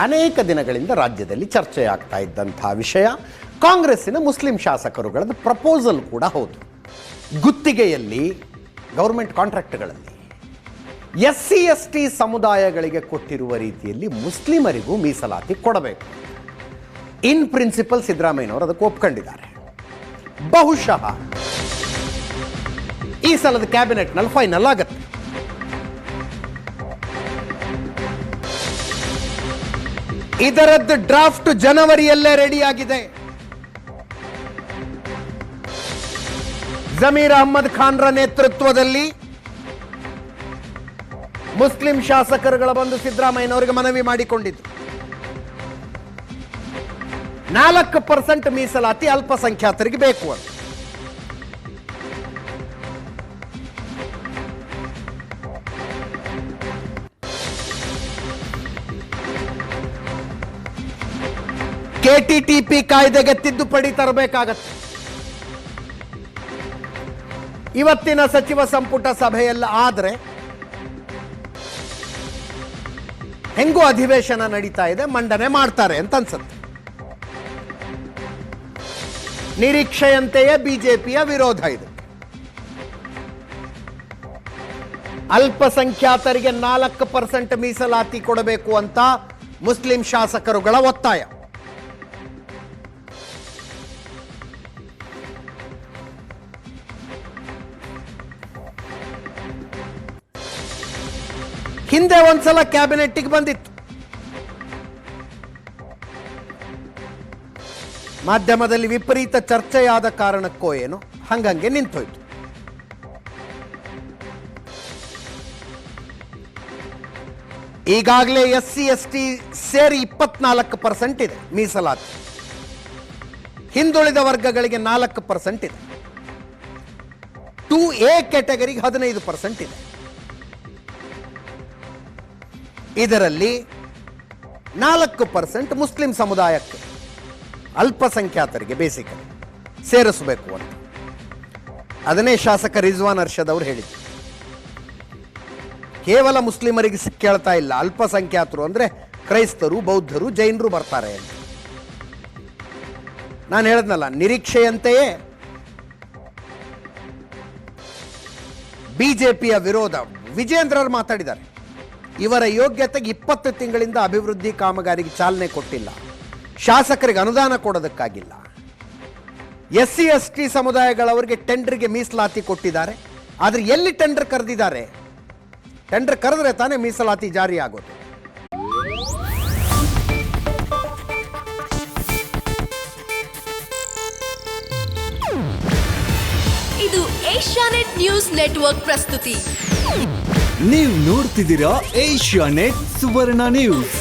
ಅನೇಕ ದಿನಗಳಿಂದ ರಾಜ್ಯದಲ್ಲಿ ಚರ್ಚೆಯಾಗ್ತಾ ಇದ್ದಂಥ ವಿಷಯ ಕಾಂಗ್ರೆಸ್ಸಿನ ಮುಸ್ಲಿಂ ಶಾಸಕರುಗಳದ್ದು ಪ್ರಪೋಸಲ್ ಕೂಡ ಹೌದು. ಗುತ್ತಿಗೆಯಲ್ಲಿ ಗೌರ್ಮೆಂಟ್ ಕಾಂಟ್ರಾಕ್ಟ್ಗಳಲ್ಲಿ SC/ST ಸಮುದಾಯಗಳಿಗೆ ಕೊಟ್ಟಿರುವ ರೀತಿಯಲ್ಲಿ ಮುಸ್ಲಿಮರಿಗೂ ಮೀಸಲಾತಿ ಕೊಡಬೇಕು. ಇನ್ ಪ್ರಿನ್ಸಿಪಲ್ ಸಿದ್ದರಾಮಯ್ಯನವರು ಅದಕ್ಕೆ ಒಪ್ಕೊಂಡಿದ್ದಾರೆ. ಬಹುಶಃ ಈ ಸಲದ ಕ್ಯಾಬಿನೆಟ್ನಲ್ಲಿ ಫೈನಲ್ ಆಗುತ್ತೆ. ಇದರದ್ದು ಡ್ರಾಫ್ಟ್ ಜನವರಿಯಲ್ಲೇ ರೆಡಿ ಆಗಿದೆ. ಜಮೀರ್ ಅಹ್ಮದ್ ಖಾನ್ರ ನೇತೃತ್ವದಲ್ಲಿ ಮುಸ್ಲಿಂ ಶಾಸಕರುಗಳ ಬಂದು ಸಿದ್ದರಾಮಯ್ಯನವರಿಗೆ ಮನವಿ ಮಾಡಿಕೊಂಡಿದ್ದು 4% ಮೀಸಲಾತಿ ಅಲ್ಪಸಂಖ್ಯಾತರಿಗೆ ಬೇಕು ಅಂತ. KTTP ಕಾಯ್ದೆಗೆ ತಿದ್ದುಪಡಿ ತರಬೇಕಾಗತ್ತೆ. ಇವತ್ತಿನ ಸಚಿವ ಸಂಪುಟ ಸಭೆಯಲ್ಲ ಆದ್ರೆ ಹೆಂಗೂ ಅಧಿವೇಶನ ನಡೀತಾ ಇದೆ, ಮಂಡನೆ ಮಾಡ್ತಾರೆ ಅಂತ ಅನ್ಸುತ್ತೆ. ನಿರೀಕ್ಷೆಯಂತೆಯೇ ಬಿಜೆಪಿಯ ವಿರೋಧ ಇದೆ. ಅಲ್ಪಸಂಖ್ಯಾತರಿಗೆ 4% ಮೀಸಲಾತಿ ಕೊಡಬೇಕು ಅಂತ ಮುಸ್ಲಿಂ ಶಾಸಕರುಗಳ ಒತ್ತಾಯ. ಹಿಂದೆ ಒಂದ್ಸಲ ಕ್ಯಾಬಿನೆಟ್ಗೆ ಬಂದಿತ್ತು. ಮಾಧ್ಯಮದಲ್ಲಿ ವಿಪರೀತ ಚರ್ಚೆಯಾದ ಕಾರಣಕ್ಕೋ ಏನೋ ಹಂಗಂಗೆ ನಿಂತೋಯ್ತು. ಈಗಾಗಲೇ SC/ST ಸೇರಿ 24% ಇದೆ ಮೀಸಲಾತಿ. ಹಿಂದುಳಿದ ವರ್ಗಗಳಿಗೆ 4% ಇದೆ. 2A ಕ್ಯಾಟಗರಿಗೆ 15% ಇದೆ. ಇದರಲ್ಲಿ 4% ಮುಸ್ಲಿಂ ಸಮುದಾಯಕ್ಕೆ, ಅಲ್ಪಸಂಖ್ಯಾತರಿಗೆ ಬೇಸಿಕಲಿ ಸೇರಿಸಬೇಕು ಅಂತ. ಅದನ್ನೇ ಶಾಸಕ ರಿಜ್ವಾನ್ ಅರ್ಷದ್ ಅವರು ಹೇಳಿದ್ರು. ಕೇವಲ ಮುಸ್ಲಿಮರಿಗೆ ಕೇಳ್ತಾ ಇಲ್ಲ, ಅಲ್ಪಸಂಖ್ಯಾತರು ಅಂದ್ರೆ ಕ್ರೈಸ್ತರು, ಬೌದ್ಧರು, ಜೈನರು ಬರ್ತಾರೆ ಅಂತ. ನಾನು ಹೇಳಿದ್ನಲ್ಲ, ನಿರೀಕ್ಷೆಯಂತೆಯೇ ಬಿಜೆಪಿಯ ವಿರೋಧ. ವಿಜೇಂದ್ರರು ಮಾತಾಡಿದ್ದಾರೆ, ಇವರ ಯೋಗ್ಯತೆಗೆ 20 ತಿಂಗಳಿಂದ ಅಭಿವೃದ್ಧಿ ಕಾಮಗಾರಿಗೆ ಚಾಲನೆ ಕೊಟ್ಟಿಲ್ಲ, ಶಾಸಕರಿಗೆ ಅನುದಾನ ಕೊಡೋದಕ್ಕಾಗಿಲ್ಲ. SC/ST ಸಮುದಾಯಗಳವರಿಗೆ ಟೆಂಡರ್ಗೆ ಮೀಸಲಾತಿ ಕೊಟ್ಟಿದ್ದಾರೆ, ಆದರೆ ಎಲ್ಲಿ ಟೆಂಡರ್ ಕರೆದಿದ್ದಾರೆ? ಟೆಂಡರ್ ಕರೆದ್ರೆ ತಾನೇ ಮೀಸಲಾತಿ ಜಾರಿ ಆಗೋದು. ಇದು ಏಷ್ಯಾನೆಟ್ ನ್ಯೂಸ್ ನೆಟ್ವರ್ಕ್ ಪ್ರಸ್ತುತಿ. ನೀವು ನೋಡ್ತಿದ್ದೀರಾ ಏಷ್ಯಾನೆಟ್ ಸುವರ್ಣ ನ್ಯೂಸ್.